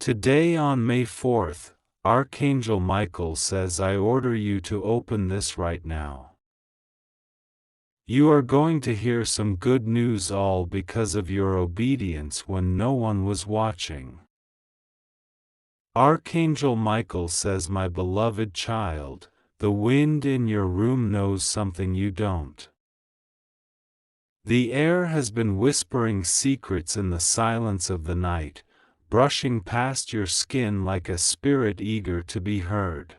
Today on May 4th, Archangel Michael says I order you to open this right now. You are going to hear some good news all because of your obedience when no one was watching. Archangel Michael says, my beloved child, the wind in your room knows something you don't. The air has been whispering secrets in the silence of the night, brushing past your skin like a spirit eager to be heard.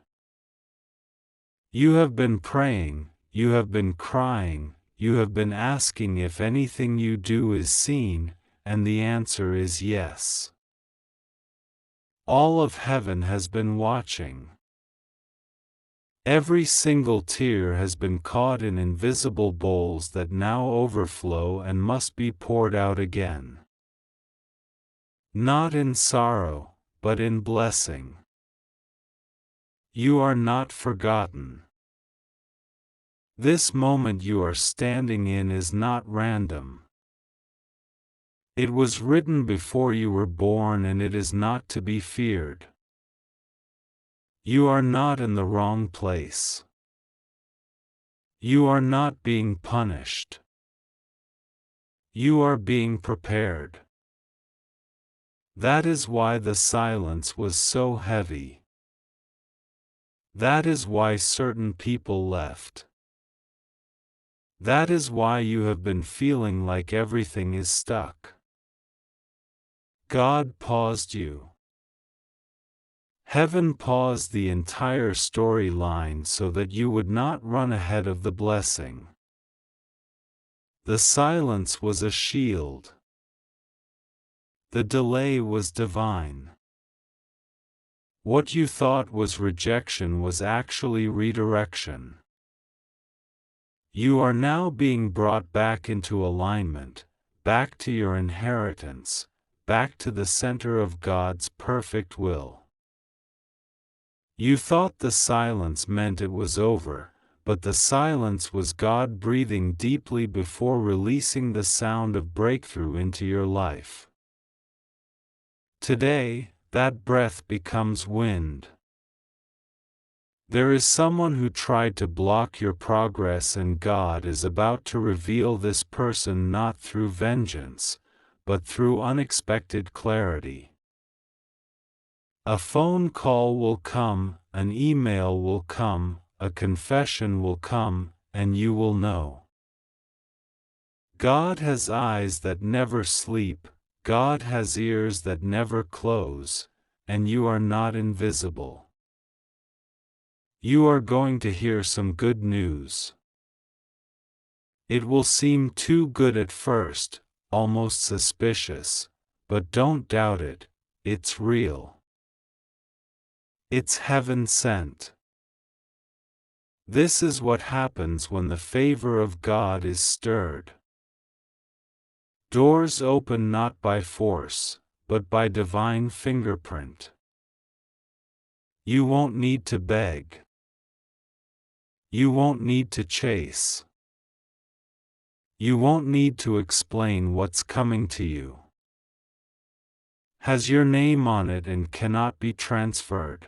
You have been praying, you have been crying, you have been asking if anything you do is seen, and the answer is yes. All of heaven has been watching. Every single tear has been caught in invisible bowls that now overflow and must be poured out again. Not in sorrow, but in blessing. You are not forgotten. This moment you are standing in is not random. It was written before you were born, and it is not to be feared. You are not in the wrong place. You are not being punished. You are being prepared. That is why the silence was so heavy. That is why certain people left. That is why you have been feeling like everything is stuck. God paused you. Heaven paused the entire storyline so that you would not run ahead of the blessing. The silence was a shield. The delay was divine. What you thought was rejection was actually redirection. You are now being brought back into alignment, back to your inheritance, back to the center of God's perfect will. You thought the silence meant it was over, but the silence was God breathing deeply before releasing the sound of breakthrough into your life. Today, that breath becomes wind. There is someone who tried to block your progress, and God is about to reveal this person not through vengeance, but through unexpected clarity. A phone call will come, an email will come, a confession will come, and you will know. God has eyes that never sleep, God has ears that never close, and you are not invisible. You are going to hear some good news. It will seem too good at first, almost suspicious, but don't doubt it, it's real. It's heaven sent. This is what happens when the favor of God is stirred. Doors open not by force, but by divine fingerprint. You won't need to beg. You won't need to chase. You won't need to explain what's coming to you. Has your name on it and cannot be transferred.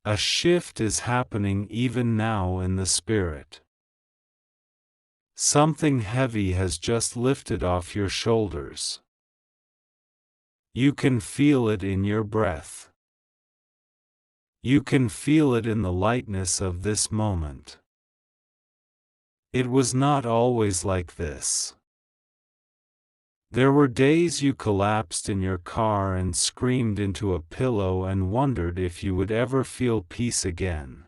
A shift is happening even now in the spirit. Something heavy has just lifted off your shoulders. You can feel it in your breath. You can feel it in the lightness of this moment. It was not always like this. There were days you collapsed in your car and screamed into a pillow and wondered if you would ever feel peace again.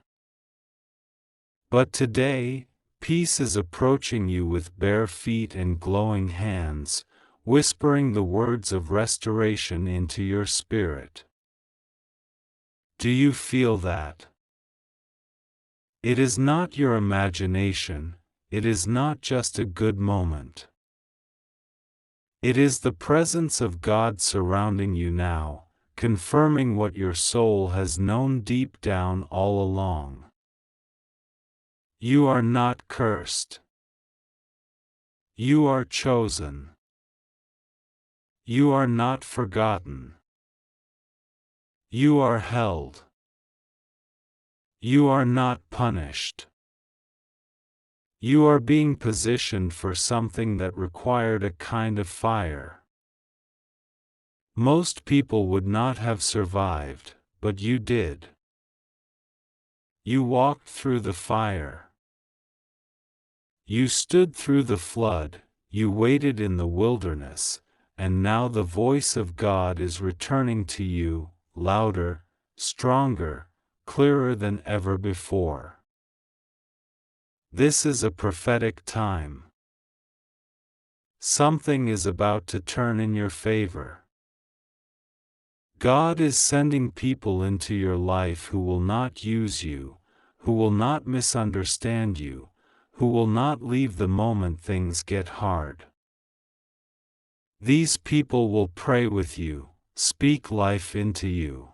But today, peace is approaching you with bare feet and glowing hands, whispering the words of restoration into your spirit. Do you feel that? It is not your imagination, it is not just a good moment. It is the presence of God surrounding you now, confirming what your soul has known deep down all along. You are not cursed. You are chosen. You are not forgotten. You are held. You are not punished. You are being positioned for something that required a kind of fire. Most people would not have survived, but you did. You walked through the fire. You stood through the flood, you waited in the wilderness, and now the voice of God is returning to you, louder, stronger, clearer than ever before. This is a prophetic time. Something is about to turn in your favor. God is sending people into your life who will not use you, who will not misunderstand you, who will not leave the moment things get hard. These people will pray with you, speak life into you,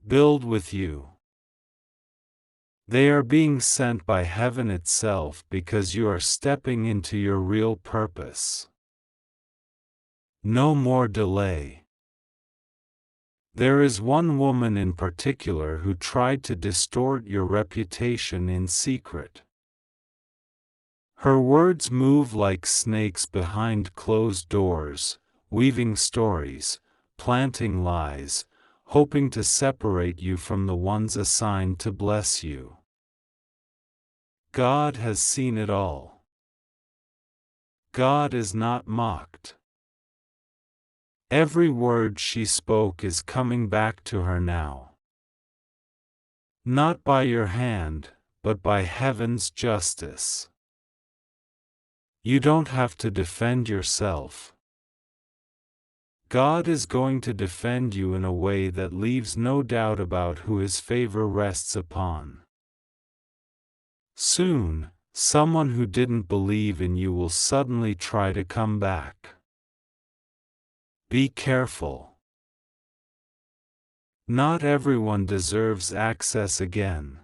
build with you. They are being sent by heaven itself because you are stepping into your real purpose. No more delay. There is one woman in particular who tried to distort your reputation in secret. Her words move like snakes behind closed doors, weaving stories, planting lies, hoping to separate you from the ones assigned to bless you. God has seen it all. God is not mocked. Every word she spoke is coming back to her now. Not by your hand, but by heaven's justice. You don't have to defend yourself. God is going to defend you in a way that leaves no doubt about who His favor rests upon. Soon, someone who didn't believe in you will suddenly try to come back. Be careful. Not everyone deserves access again.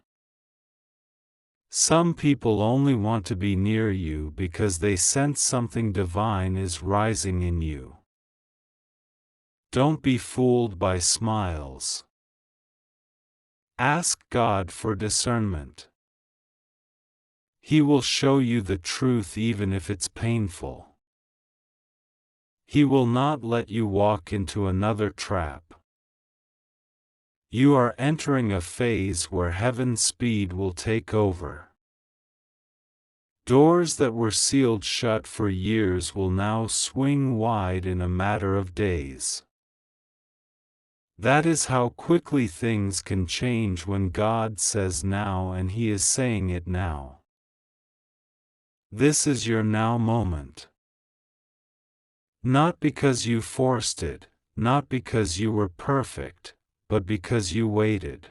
Some people only want to be near you because they sense something divine is rising in you. Don't be fooled by smiles. Ask God for discernment. He will show you the truth even if it's painful. He will not let you walk into another trap. You are entering a phase where heaven's speed will take over. Doors that were sealed shut for years will now swing wide in a matter of days. That is how quickly things can change when God says now, and He is saying it now. This is your now moment. Not because you forced it, not because you were perfect, but because you waited.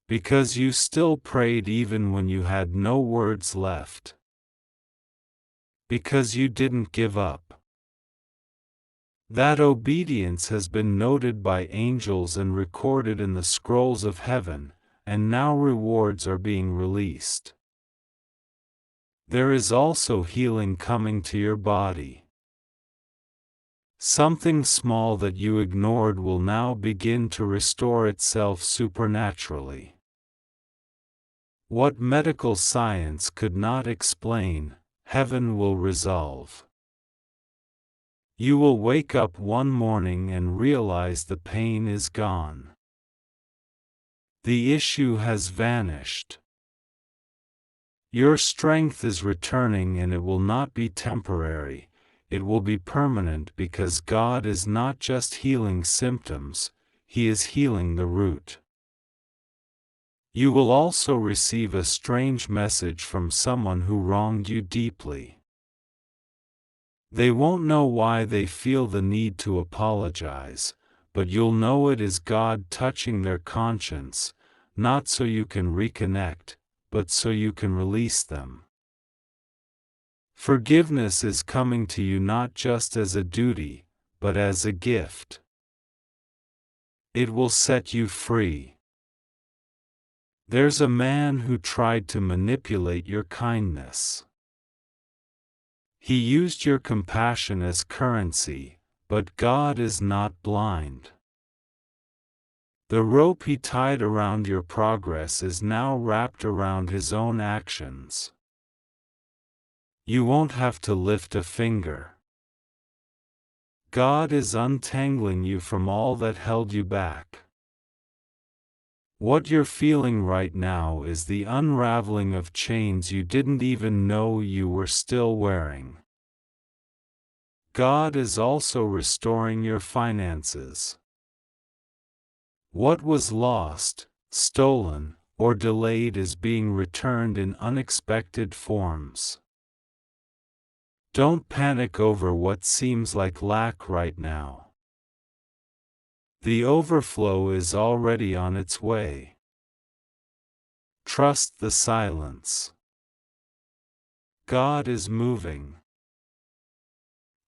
Because you still prayed even when you had no words left. Because you didn't give up. That obedience has been noted by angels and recorded in the scrolls of heaven, and now rewards are being released. There is also healing coming to your body. Something small that you ignored will now begin to restore itself supernaturally. What medical science could not explain, heaven will resolve. You will wake up one morning and realize the pain is gone. The issue has vanished. Your strength is returning, and it will not be temporary. It will be permanent, because God is not just healing symptoms, He is healing the root. You will also receive a strange message from someone who wronged you deeply. They won't know why they feel the need to apologize, but you'll know it is God touching their conscience, not so you can reconnect, but so you can release them. Forgiveness is coming to you not just as a duty, but as a gift. It will set you free. There's a man who tried to manipulate your kindness. He used your compassion as currency, but God is not blind. The rope he tied around your progress is now wrapped around his own actions. You won't have to lift a finger. God is untangling you from all that held you back. What you're feeling right now is the unraveling of chains you didn't even know you were still wearing. God is also restoring your finances. What was lost, stolen, or delayed is being returned in unexpected forms. Don't panic over what seems like lack right now. The overflow is already on its way. Trust the silence. God is moving.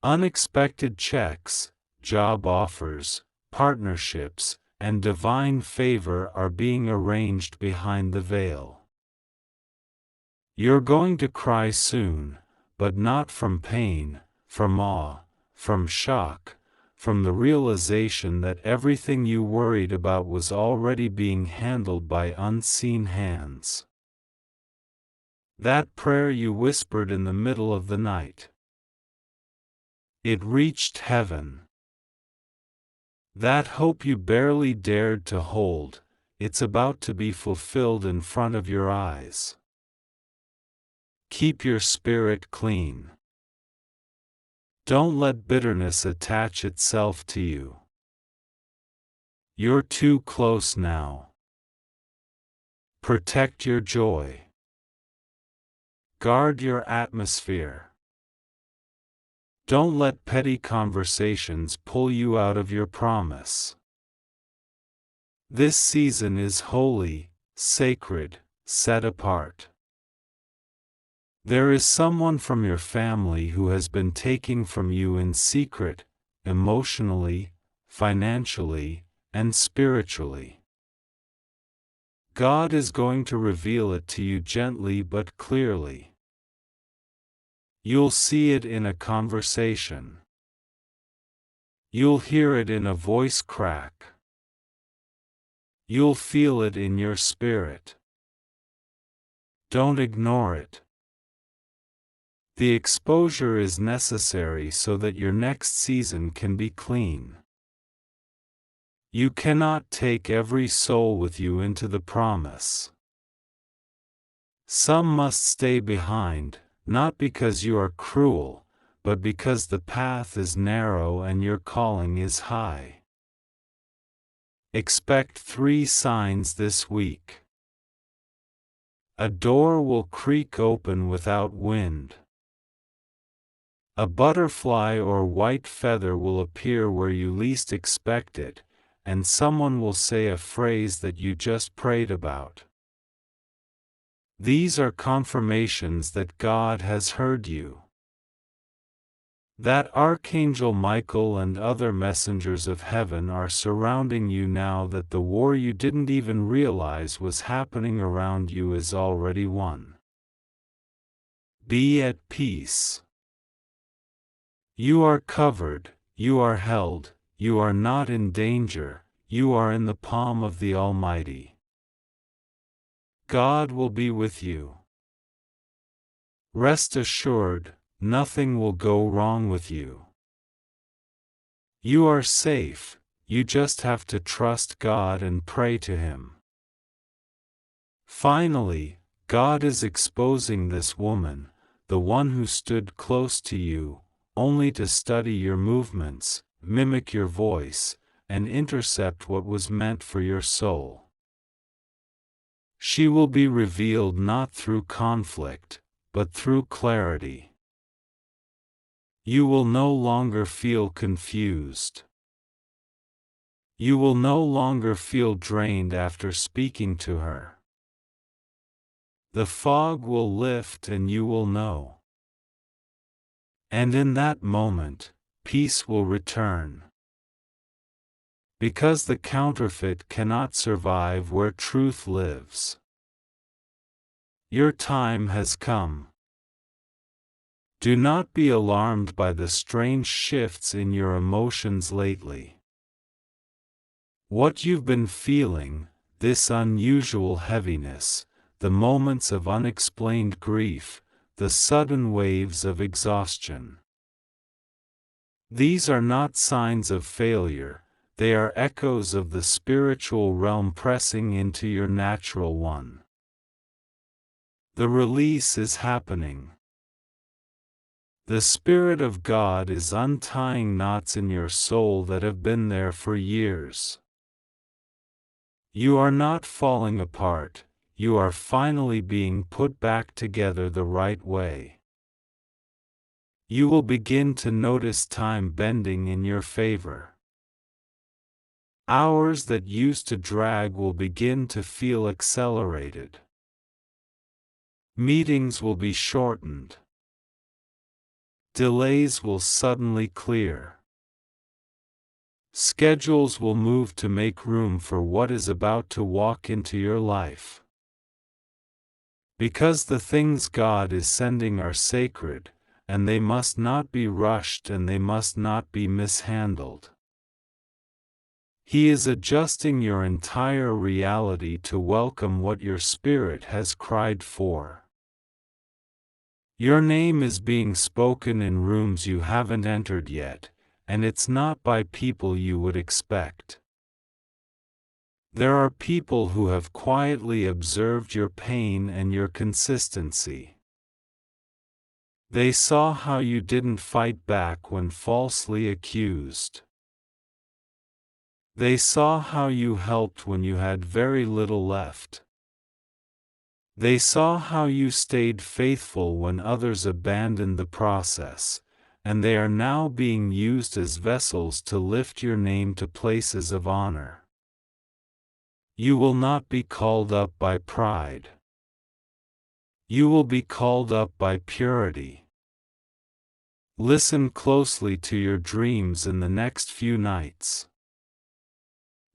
Unexpected checks, job offers, partnerships, and divine favor are being arranged behind the veil. You're going to cry soon, but not from pain, from awe, from shock, from the realization that everything you worried about was already being handled by unseen hands. That prayer you whispered in the middle of the night. It reached heaven. That hope you barely dared to hold, it's about to be fulfilled in front of your eyes. Keep your spirit clean. Don't let bitterness attach itself to you. You're too close now. Protect your joy. Guard your atmosphere. Don't let petty conversations pull you out of your promise. This season is holy, sacred, set apart. There is someone from your family who has been taking from you in secret, emotionally, financially, and spiritually. God is going to reveal it to you gently but clearly. You'll see it in a conversation. You'll hear it in a voice crack. You'll feel it in your spirit. Don't ignore it. The exposure is necessary so that your next season can be clean. You cannot take every soul with you into the promise. Some must stay behind, not because you are cruel, but because the path is narrow and your calling is high. Expect 3 signs this week. A door will creak open without wind. A butterfly or white feather will appear where you least expect it, and someone will say a phrase that you just prayed about. These are confirmations that God has heard you. That Archangel Micheal and other messengers of heaven are surrounding you now, that the war you didn't even realize was happening around you is already won. Be at peace. You are covered, you are held, you are not in danger, you are in the palm of the Almighty. God will be with you. Rest assured, nothing will go wrong with you. You are safe, you just have to trust God and pray to Him. Finally, God is exposing this woman, the one who stood close to you, only to study your movements, mimic your voice, and intercept what was meant for your soul. She will be revealed not through conflict, but through clarity. You will no longer feel confused. You will no longer feel drained after speaking to her. The fog will lift and you will know. And in that moment, peace will return. Because the counterfeit cannot survive where truth lives. Your time has come. Do not be alarmed by the strange shifts in your emotions lately. What you've been feeling, this unusual heaviness, the moments of unexplained grief, the sudden waves of exhaustion. These are not signs of failure, they are echoes of the spiritual realm pressing into your natural one. The release is happening. The Spirit of God is untying knots in your soul that have been there for years. You are not falling apart, you are finally being put back together the right way. You will begin to notice time bending in your favor. Hours that used to drag will begin to feel accelerated. Meetings will be shortened. Delays will suddenly clear. Schedules will move to make room for what is about to walk into your life. Because the things God is sending are sacred, and they must not be rushed and they must not be mishandled. He is adjusting your entire reality to welcome what your spirit has cried for. Your name is being spoken in rooms you haven't entered yet, and it's not by people you would expect. There are people who have quietly observed your pain and your consistency. They saw how you didn't fight back when falsely accused. They saw how you helped when you had very little left. They saw how you stayed faithful when others abandoned the process, and they are now being used as vessels to lift your name to places of honor. You will not be called up by pride. You will be called up by purity. Listen closely to your dreams in the next few nights.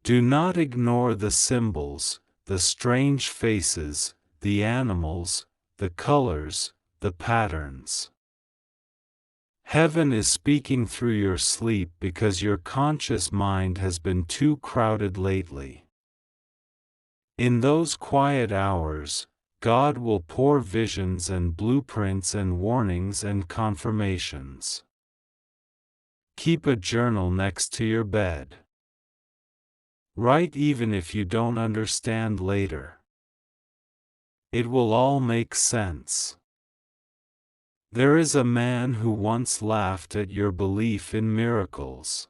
Do not ignore the symbols, the strange faces, the animals, the colors, the patterns. Heaven is speaking through your sleep because your conscious mind has been too crowded lately. In those quiet hours, God will pour visions and blueprints and warnings and confirmations. Keep a journal next to your bed. Write even if you don't understand later. It will all make sense. There is a man who once laughed at your belief in miracles.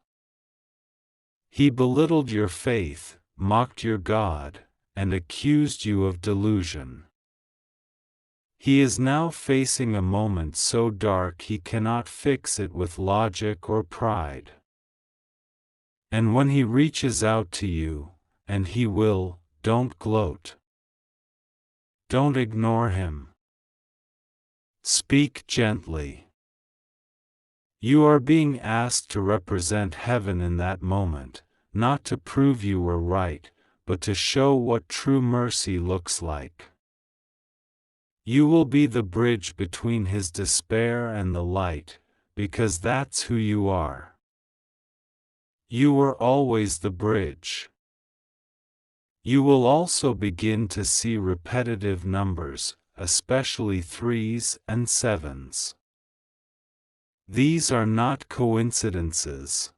He belittled your faith, mocked your God, and accused you of delusion. He is now facing a moment so dark he cannot fix it with logic or pride. And when he reaches out to you, and he will, don't gloat. Don't ignore him. Speak gently. You are being asked to represent heaven in that moment, not to prove you were right, but to show what true mercy looks like. You will be the bridge between his despair and the light, because that's who you are. You were always the bridge. You will also begin to see repetitive numbers, especially 3s and 7s. These are not coincidences.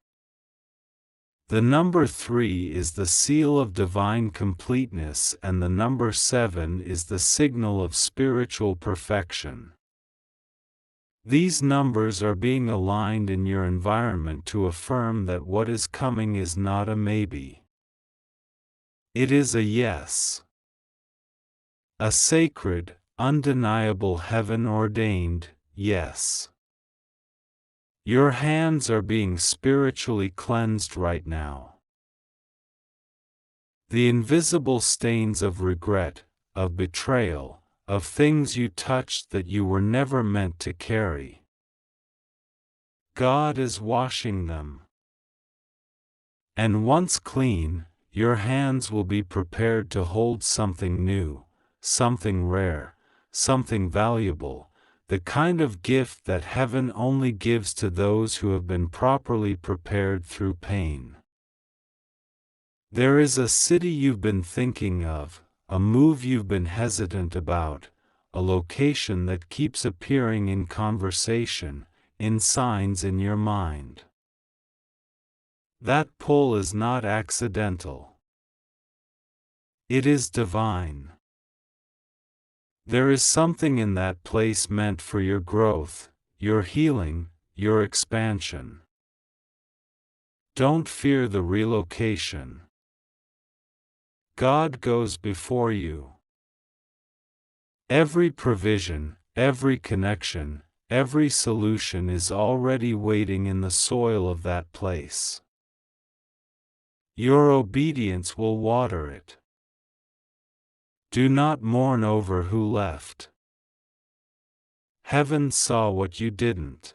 The number 3 is the seal of divine completeness and the number 7 is the signal of spiritual perfection. These numbers are being aligned in your environment to affirm that what is coming is not a maybe. It is a yes. A sacred, undeniable heaven-ordained yes. Your hands are being spiritually cleansed right now. The invisible stains of regret, of betrayal, of things you touched that you were never meant to carry. God is washing them. And once clean, your hands will be prepared to hold something new, something rare, something valuable, the kind of gift that heaven only gives to those who have been properly prepared through pain. There is a city you've been thinking of, a move you've been hesitant about, a location that keeps appearing in conversation, in signs in your mind. That pull is not accidental. It is divine. There is something in that place meant for your growth, your healing, your expansion. Don't fear the relocation. God goes before you. Every provision, every connection, every solution is already waiting in the soil of that place. Your obedience will water it. Do not mourn over who left. Heaven saw what you didn't.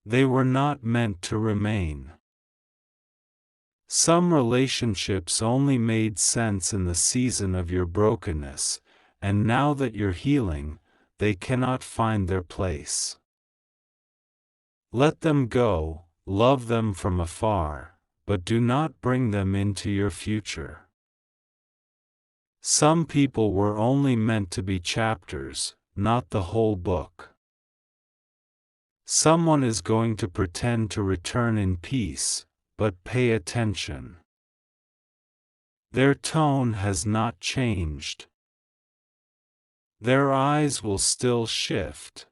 They were not meant to remain. Some relationships only made sense in the season of your brokenness, and now that you're healing, they cannot find their place. Let them go, love them from afar, but do not bring them into your future. Some people were only meant to be chapters, not the whole book. Someone is going to pretend to return in peace, but pay attention. Their tone has not changed. Their eyes will still shift.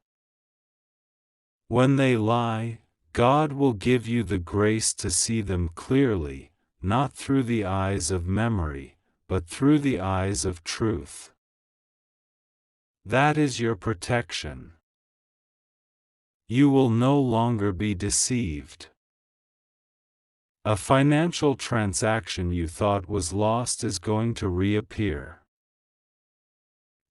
When they lie, God will give you the grace to see them clearly, not through the eyes of memory, but through the eyes of truth. That is your protection. You will no longer be deceived. A financial transaction you thought was lost is going to reappear.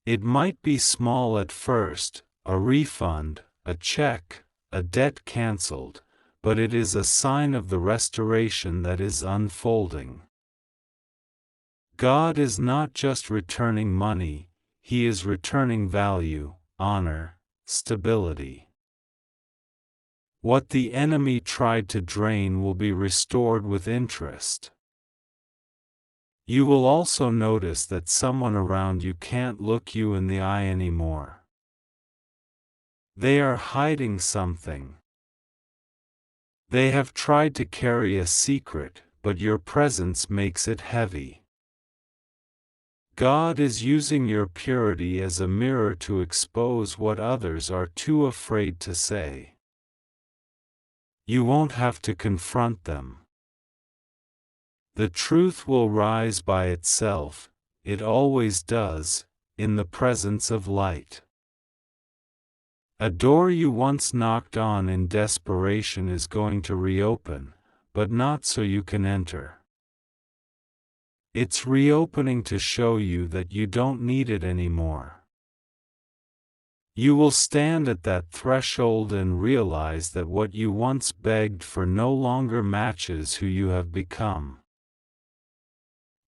It might be small at first, a refund, a check, a debt canceled, but it is a sign of the restoration that is unfolding. God is not just returning money, He is returning value, honor, stability. What the enemy tried to drain will be restored with interest. You will also notice that someone around you can't look you in the eye anymore. They are hiding something. They have tried to carry a secret, but your presence makes it heavy. God is using your purity as a mirror to expose what others are too afraid to say. You won't have to confront them. The truth will rise by itself, it always does, in the presence of light. A door you once knocked on in desperation is going to reopen, but not so you can enter. It's reopening to show you that you don't need it anymore. You will stand at that threshold and realize that what you once begged for no longer matches who you have become.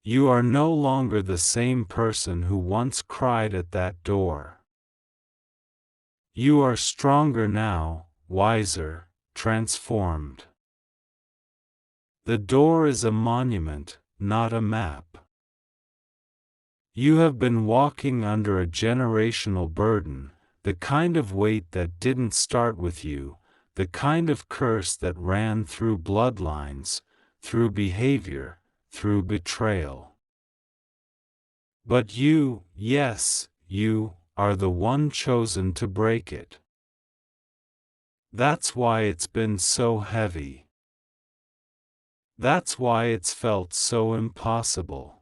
You are no longer the same person who once cried at that door. You are stronger now, wiser, transformed. The door is a monument, not a map. You have been walking under a generational burden, the kind of weight that didn't start with you, the kind of curse that ran through bloodlines, through behavior, through betrayal. But you, yes, you, are the one chosen to break it. That's why it's been so heavy. That's why it's felt so impossible.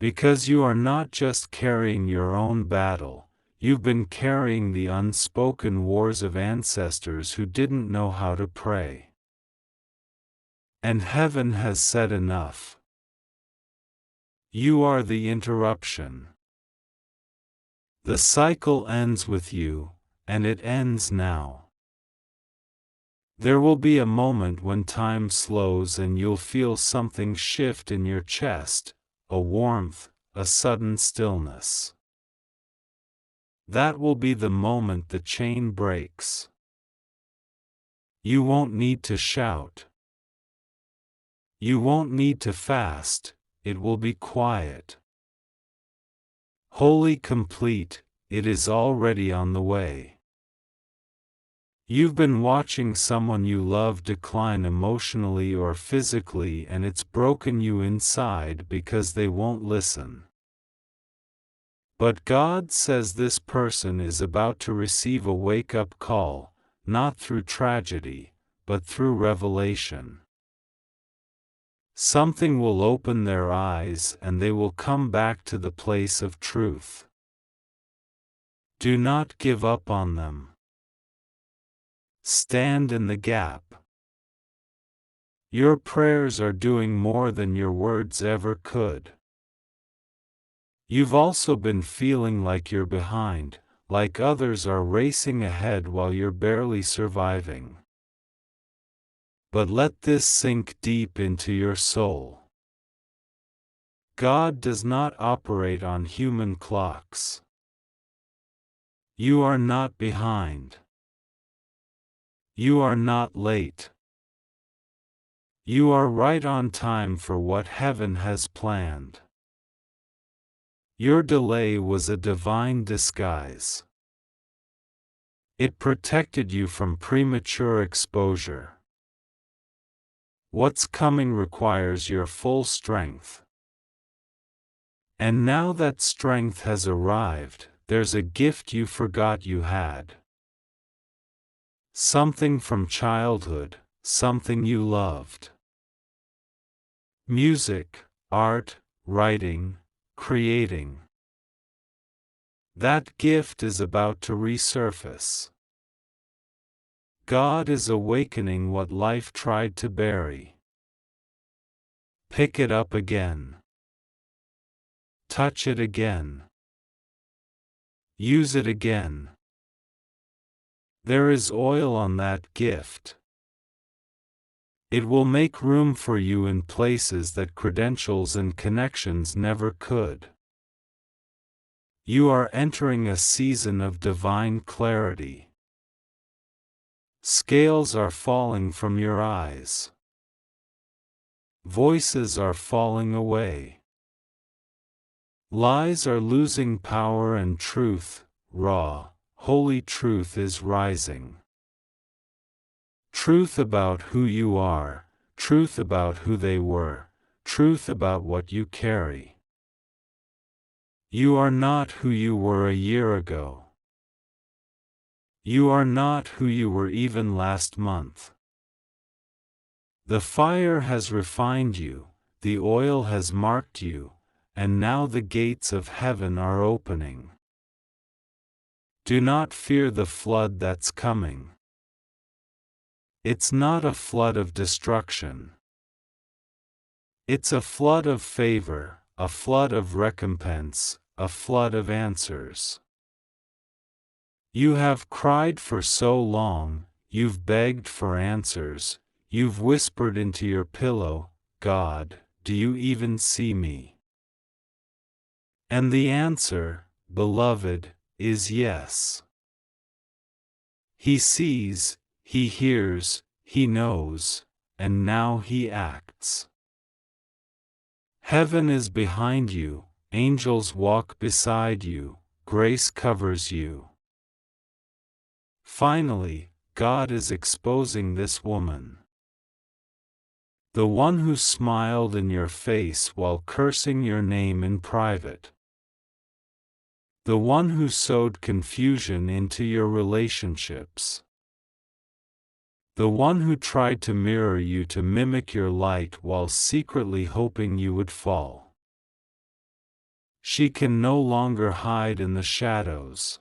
Because you are not just carrying your own battle, you've been carrying the unspoken wars of ancestors who didn't know how to pray. And heaven has said enough. You are the interruption. The cycle ends with you, and it ends now. There will be a moment when time slows and you'll feel something shift in your chest, a warmth, a sudden stillness. That will be the moment the chain breaks. You won't need to shout. You won't need to fast, it will be quiet. Wholly complete, it is already on the way. You've been watching someone you love decline emotionally or physically, and it's broken you inside because they won't listen. But God says this person is about to receive a wake-up call, not through tragedy, but through revelation. Something will open their eyes and they will come back to the place of truth. Do not give up on them. Stand in the gap. Your prayers are doing more than your words ever could. You've also been feeling like you're behind, like others are racing ahead while you're barely surviving. But let this sink deep into your soul. God does not operate on human clocks. You are not behind. You are not late. You are right on time for what heaven has planned. Your delay was a divine disguise. It protected you from premature exposure. What's coming requires your full strength. And now that strength has arrived, there's a gift you forgot you had. Something from childhood, something you loved. Music, art, writing, creating. That gift is about to resurface. God is awakening what life tried to bury. Pick it up again. Touch it again. Use it again. There is oil on that gift. It will make room for you in places that credentials and connections never could. You are entering a season of divine clarity. Scales are falling from your eyes. Voices are falling away. Lies are losing power and truth, raw, holy truth is rising. Truth about who you are, truth about who they were, truth about what you carry. You are not who you were a year ago. You are not who you were even last month. The fire has refined you, the oil has marked you, and now the gates of heaven are opening. Do not fear the flood that's coming. It's not a flood of destruction. It's a flood of favor, a flood of recompense, a flood of answers. You have cried for so long, you've begged for answers, you've whispered into your pillow, God, do you even see me? And the answer, beloved, is yes. He sees, he hears, he knows, and now he acts. Heaven is behind you, angels walk beside you, grace covers you. Finally, God is exposing this woman. The one who smiled in your face while cursing your name in private. The one who sowed confusion into your relationships. The one who tried to mirror you to mimic your light while secretly hoping you would fall. She can no longer hide in the shadows.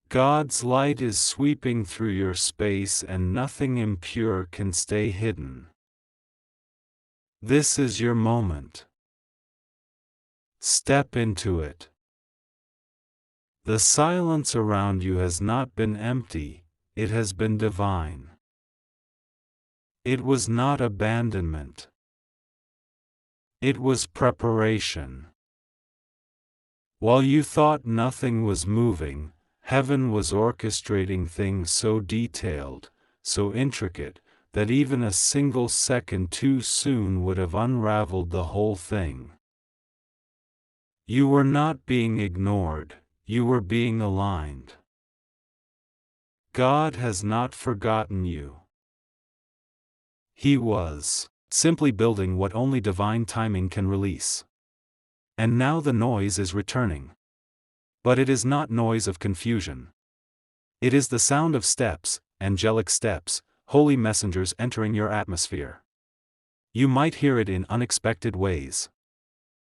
God's light is sweeping through your space and nothing impure can stay hidden. This is your moment. Step into it. The silence around you has not been empty. It has been divine. It was not abandonment. It was preparation. While you thought nothing was moving, heaven was orchestrating things so detailed, so intricate, that even a single second too soon would have unraveled the whole thing. You were not being ignored, you were being aligned. God has not forgotten you. He was simply building what only divine timing can release. And now the noise is returning. But it is not noise of confusion. It is the sound of steps, angelic steps, holy messengers entering your atmosphere. You might hear it in unexpected ways.